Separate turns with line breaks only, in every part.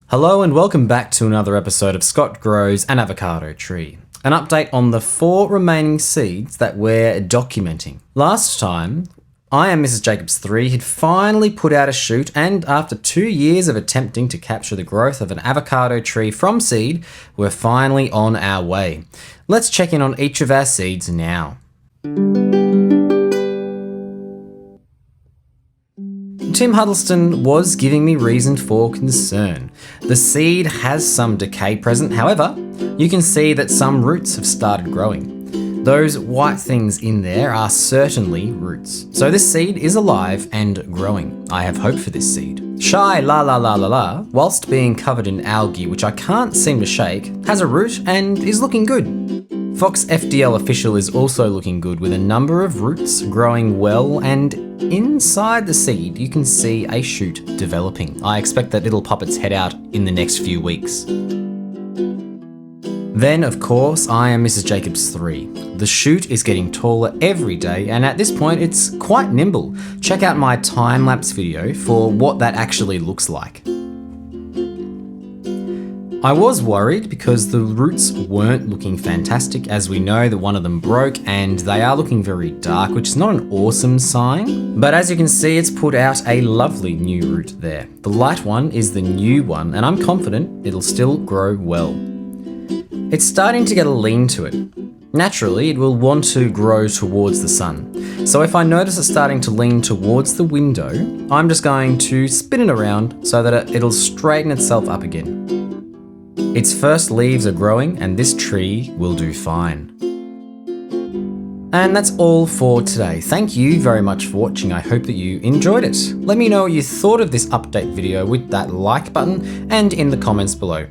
Hello and welcome back to another episode of Scott Grows an Avocado Tree. An update on the 4 remaining seeds that we're documenting. Last time, I Am Mrs. Jacobs 3 had finally put out a shoot, and after 2 years of attempting to capture the growth of an avocado tree from seed, we're finally on our way. Let's check in on each of our seeds now. Tim Huddleston was giving me reason for concern. The seed has some decay present, however, you can see that some roots have started growing. Those white things in there are certainly roots. So this seed is alive and growing. I have hope for this seed. Shy La La La La La, whilst being covered in algae, which I can't seem to shake, has a root and is looking good. Fox FDL Official is also looking good with a number of roots growing well, and inside the seed you can see a shoot developing. I expect that it'll pop its head out in the next few weeks. Then, of course, I Am Mrs. Jacobs 3. The shoot is getting taller every day, and at this point it's quite nimble. Check out my time-lapse video for what that actually looks like. I was worried because the roots weren't looking fantastic. As we know, that one of them broke and they are looking very dark, which is not an awesome sign. But as you can see, it's put out a lovely new root there. The light one is the new one, and I'm confident it'll still grow well. It's starting to get a lean to it. Naturally, it will want to grow towards the sun. So if I notice it starting to lean towards the window, I'm just going to spin it around so that it'll straighten itself up again. Its first leaves are growing and this tree will do fine. And that's all for today. Thank you very much for watching. I hope that you enjoyed it. Let me know what you thought of this update video with that like button and in the comments below.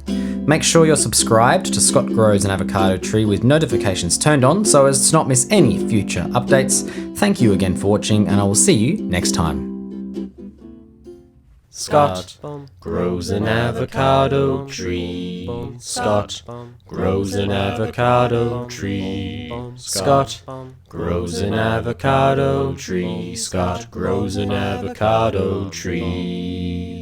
Make sure you're subscribed to Scott Grows an Avocado Tree with notifications turned on so as to not miss any future updates. Thank you again for watching, and I will see you next time.
Scott grows an avocado tree. Scott grows an avocado tree. Scott grows an avocado tree. Scott grows an avocado tree.